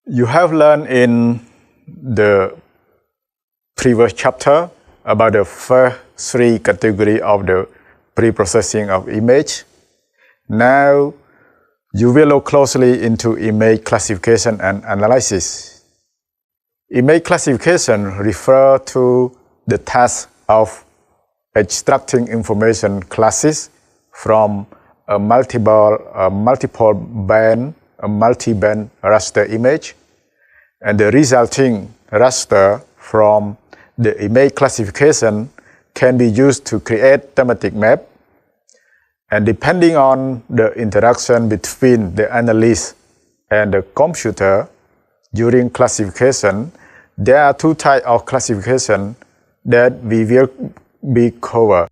You have learned in the previous chapter about the first three categories of the pre-processing of image. Now, you will look closely into image classification and analysis. Image classification refers to the task of extracting information classes from a multi-band raster image, and the resulting raster from the image classification can be used to create thematic map. And depending on the interaction between the analyst and the computer during classification, there are two types of classification that we will be covered.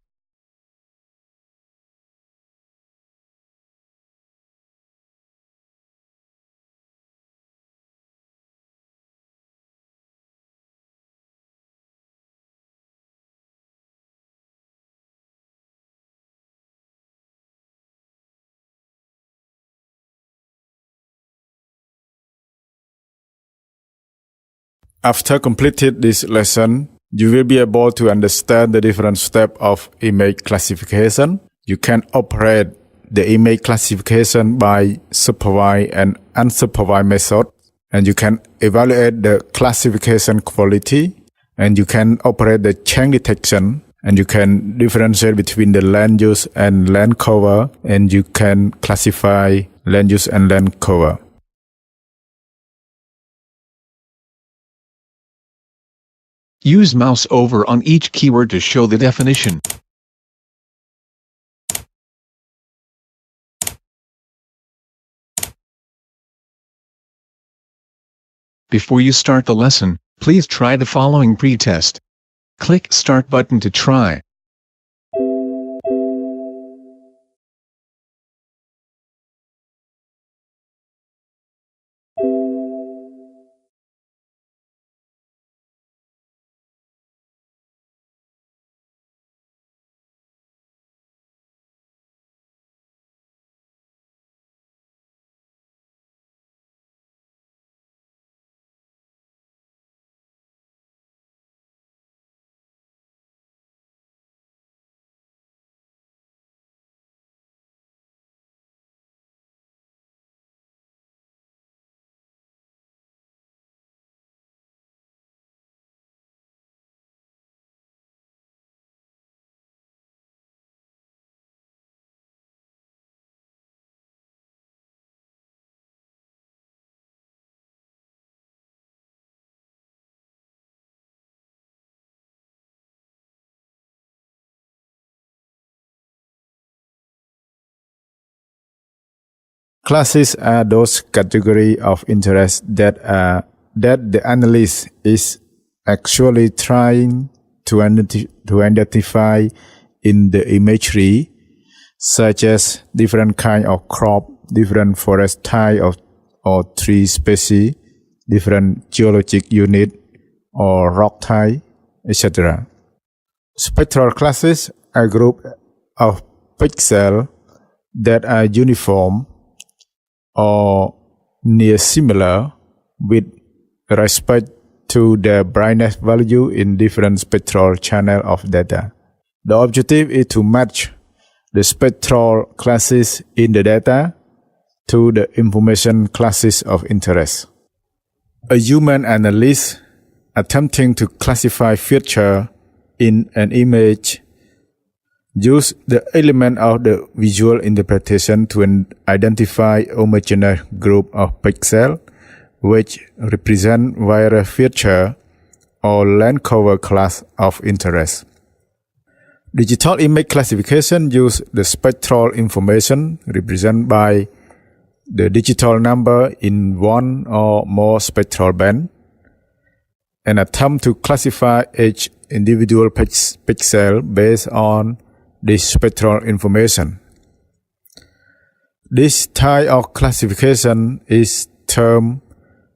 After completing this lesson, you will be able to understand the different steps of image classification. You can operate the image classification by supervised and unsupervised method, and you can evaluate the classification quality, and you can operate the change detection, and you can differentiate between the land use and land cover, and you can classify land use and land cover. Use mouse over on each keyword to show the definition. Before you start the lesson, please try the following pre-test. Click Start button to try. Classes are those categories of interest that the analyst is actually trying to identify in the imagery, such as different kind of crop, different forest type or tree species, different geologic unit or rock type, etc. Spectral classes are a group of pixels that are uniform or near similar with respect to the brightness value in different spectral channels of data. The objective is to match the spectral classes in the data to the information classes of interest. A human analyst attempting to classify features in an image use the element of the visual interpretation to identify a homogeneous group of pixels which represent various features or land cover class of interest. Digital image classification uses the spectral information represented by the digital number in one or more spectral bands and attempt to classify each individual pixel based on this spectral information. This type of classification is termed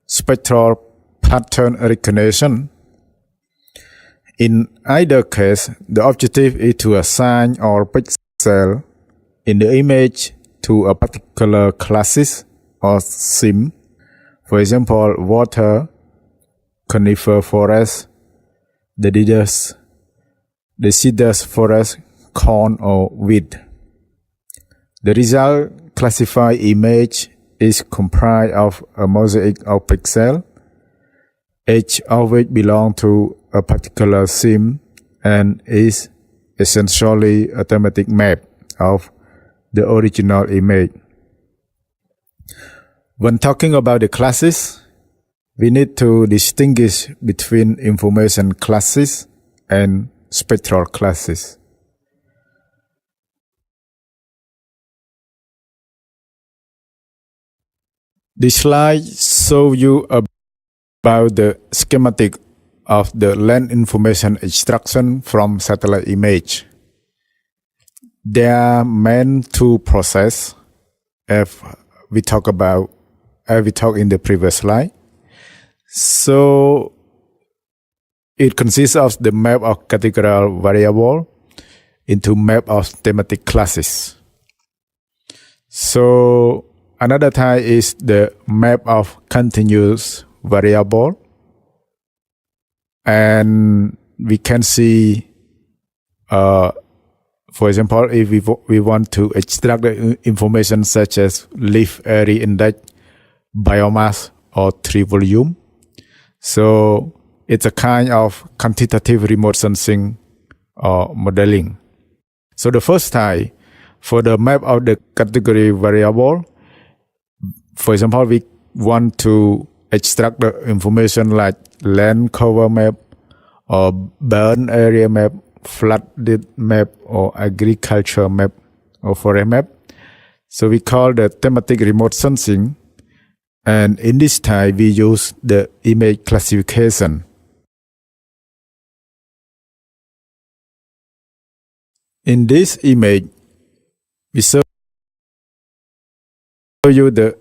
spectral pattern recognition. In either case, the objective is to assign all pixels in the image to a particular classes or sim For example, water, conifer forest, deciduous forest, corn or wheat. The result classified image is comprised of a mosaic of pixels, each of which belongs to a particular sim and is essentially a thematic map of the original image. When talking about the classes, we need to distinguish between information classes and spectral classes. This slide shows you about the schematic of the land information extraction from satellite image. There are main two processes, as we talked in the previous slide. So it consists of the map of categorical variable into map of thematic classes. So another type is the map of continuous variable, and we can see, for example, if we want to extract the information such as leaf area index, biomass, or tree volume. So it's a kind of quantitative remote sensing or modeling. So the first type, for the map of the category variable, for example, we want to extract the information like land cover map or burn area map, flooded map, or agriculture map, or forest map. So we call the thematic remote sensing. And in this type, we use the image classification. In this image, we show you the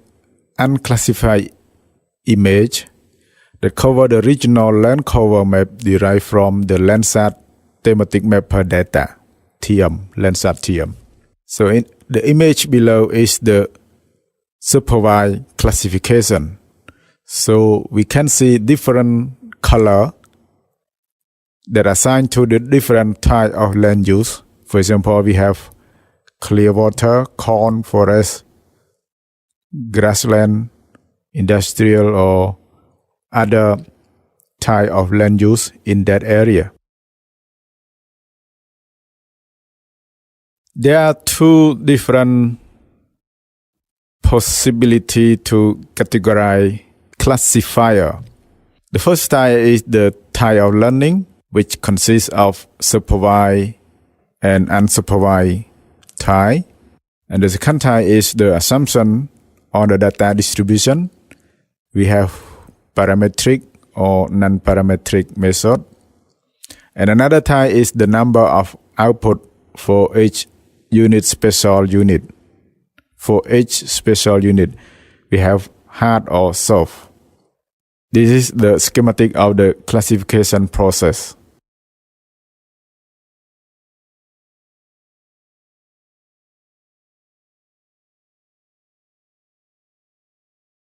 unclassified image that cover the regional land cover map derived from the Landsat thematic map per data, TM, Landsat TM. So in the image below is the supervised classification. So we can see different color that are assigned to the different type of land use. For example, we have clear water, corn, forest, grassland, industrial, or other type of land use in that area. There are two different possibilities to categorize classifier. The first type is the type of learning, which consists of supervised and unsupervised type. And the second type is the assumption on the data distribution. We have parametric or non-parametric method. And another type is the number of output for each special unit. For each special unit, we have hard or soft. This is the schematic of the classification process.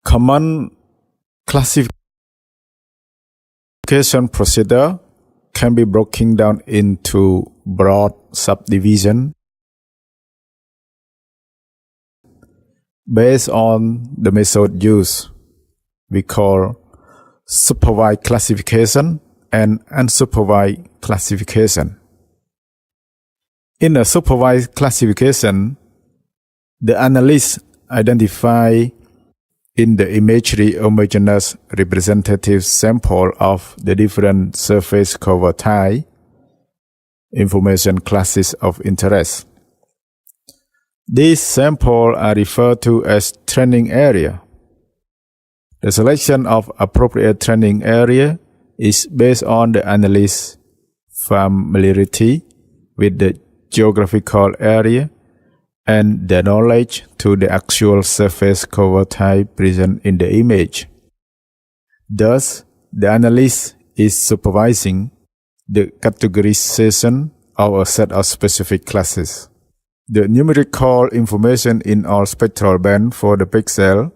Common classification procedure can be broken down into broad subdivision based on the method used. We call supervised classification and unsupervised classification. In a supervised classification, the analyst identify in the imagery homogeneous representative sample of the different surface cover type, information classes of interest. These samples are referred to as training area. The selection of appropriate training area is based on the analyst's familiarity with the geographical area and the knowledge to the actual surface cover type present in the image. Thus, the analyst is supervising the categorization of a set of specific classes. The numerical information in all spectral band for the pixel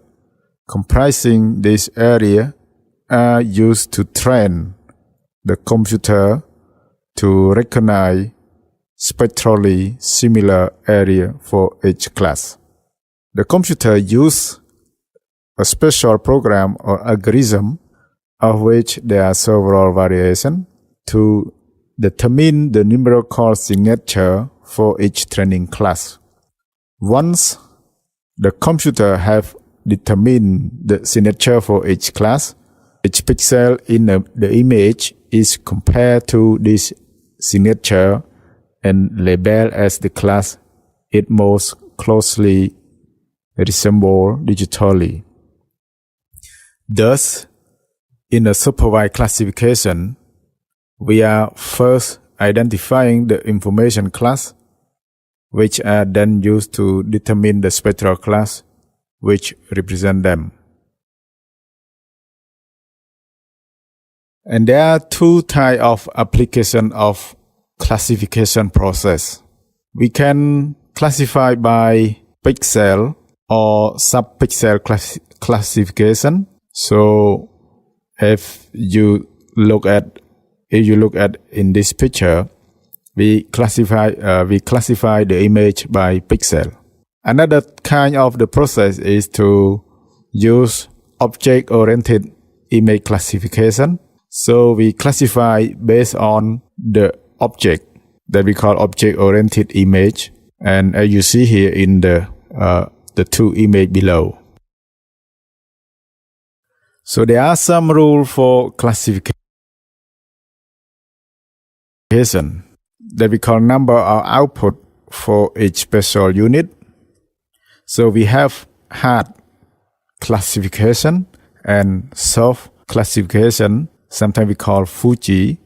comprising this area are used to train the computer to recognize spectrally similar area for each class. The computer uses a special program or algorithm of which there are several variations to determine the numerical signature for each training class. Once the computer have determined the signature for each class, each pixel in the image is compared to this signature and labeled as the class it most closely resembles digitally. Thus, in a supervised classification, we are first identifying the information class, which are then used to determine the spectral class which represent them. And there are two types of application of classification process. We can classify by pixel or subpixel classification. So if you look at in this picture, we classify the image by pixel. Another kind of the process is to use object-oriented image classification. So we classify based on the object that we call object-oriented image, and as you see here in the two images below. So there are some rules for classification that we call number of output for each special unit. So we have hard classification and soft classification. Sometimes we call Fuji,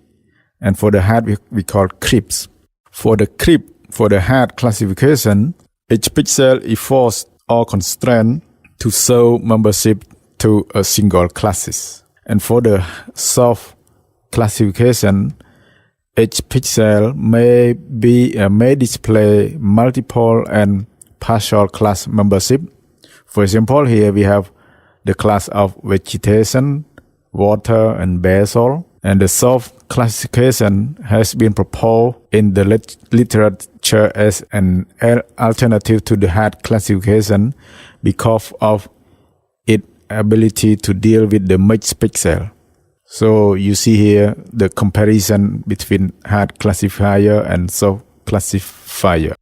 and for the hard we call crypts. For the hard classification, each pixel is forced or constrained to show membership to a single classes. And for the soft classification, each pixel may display multiple and partial class membership. For example, here we have the class of vegetation, water, and basal. And the soft classification has been proposed in the literature as an alternative to the hard classification because of its ability to deal with the mixed pixel. So you see here the comparison between hard classifier and soft classifier.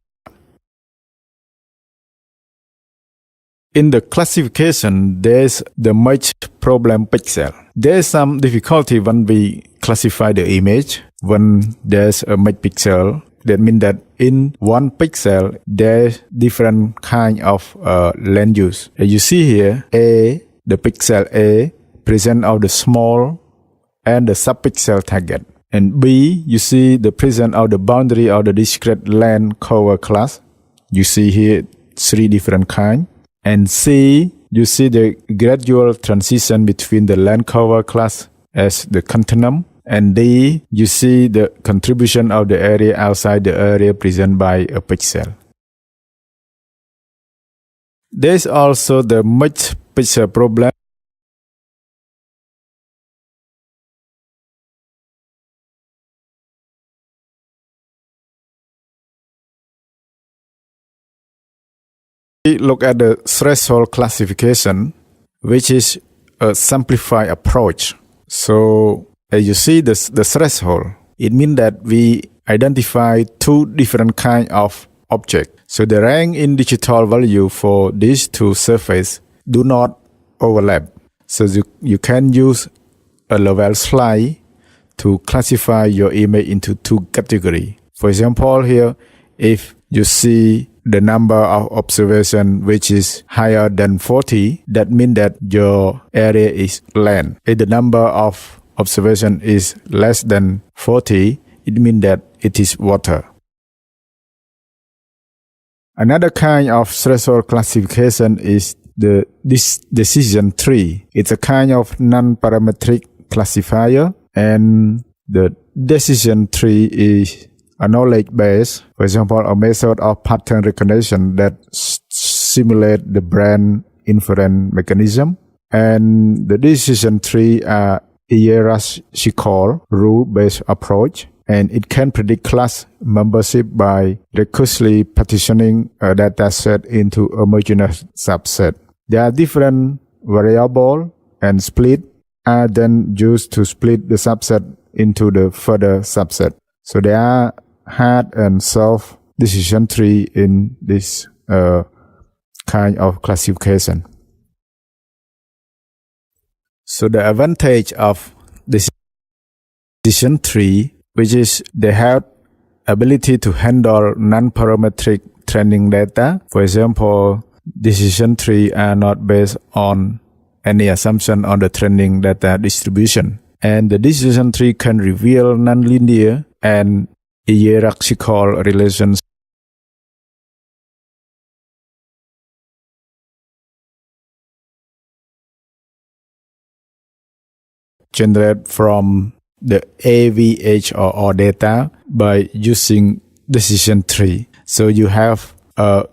In the classification, there's the merge problem pixel. There's some difficulty when we classify the image. When there's a merge pixel, that means that in one pixel, there's different kind of land use. As you see here, A, the pixel A, present of the small and the subpixel target. And B, you see the present of the boundary of the discrete land cover class. You see here 3 different kinds. And C, you see the gradual transition between the land cover class as the continuum. And D, you see the contribution of the area outside the area present by a pixel. There's also the merge pixel problem. We look at the threshold classification, which is a simplified approach. So as you see the threshold, it means that we identify 2 different kinds of objects. So the rank in digital value for these 2 surfaces do not overlap. So you can use a level slide to classify your image into 2 categories. For example, here, if you see the number of observation which is higher than 40, that means that your area is land. If the number of observation is less than 40, it means that it is water. Another kind of threshold classification is the decision tree. It's a kind of non-parametric classifier, and the decision tree is a knowledge base, for example, a method of pattern recognition that simulates the brain inference mechanism. And the decision tree are hierarchical rule-based approach, and it can predict class membership by recursively partitioning a data set into homogeneous subset. There are different variables, and split are then used to split the subset into the further subset. So there are hard and soft decision tree in this kind of classification. So the advantage of decision tree, which is they have ability to handle non-parametric training data. For example, decision tree are not based on any assumption on the training data distribution. And the decision tree can reveal nonlinear and hierarchical relations generated from the AVH or data by using decision tree. So you have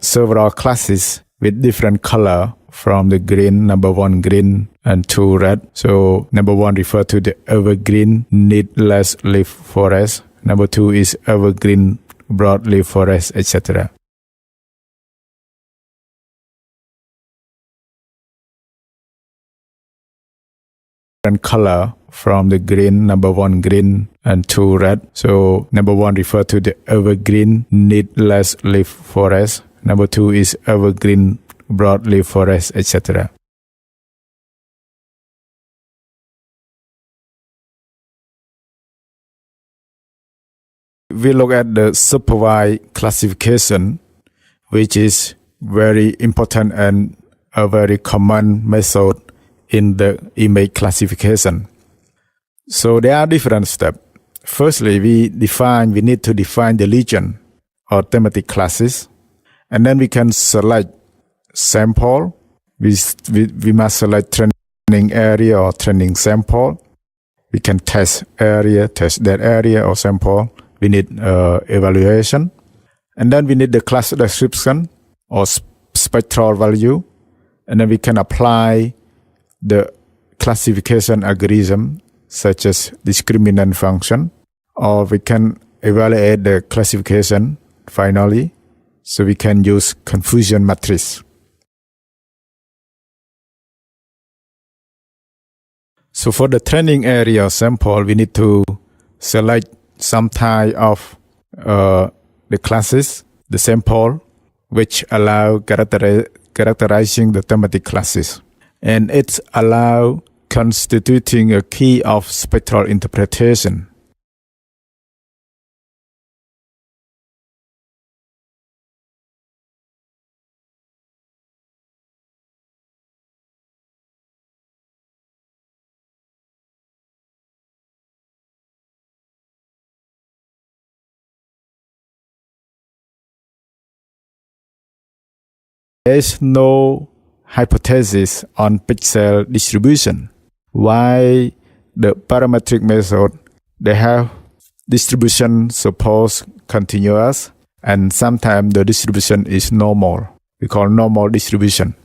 several classes with different color from the green, number 1 green and 2 red. So number 1 refer to the evergreen needless leaf forest. Number 2 is evergreen broadleaf forest, etc. And color from the green, number 1 green and 2 red. So number 1 refer to the evergreen needless leaf forest. Number 2 is evergreen broadleaf forest, etc. We look at the supervised classification, which is very important and a very common method in the image classification. So there are different steps. Firstly, we need to define the region or thematic classes, and then we can select sample. We must select training area or training sample. We can test that area or sample. We need evaluation, and then we need the class description or spectral value, and then we can apply the classification algorithm such as discriminant function, or we can evaluate the classification finally, so we can use confusion matrix. So for the training area sample, we need to select some type of the classes, the sample, which allow characterizing the thematic classes. And it's allow constituting a key of spectral interpretation. There is no hypothesis on pixel distribution. Why the parametric method, they have distribution suppose continuous, and sometimes the distribution is normal. We call normal distribution.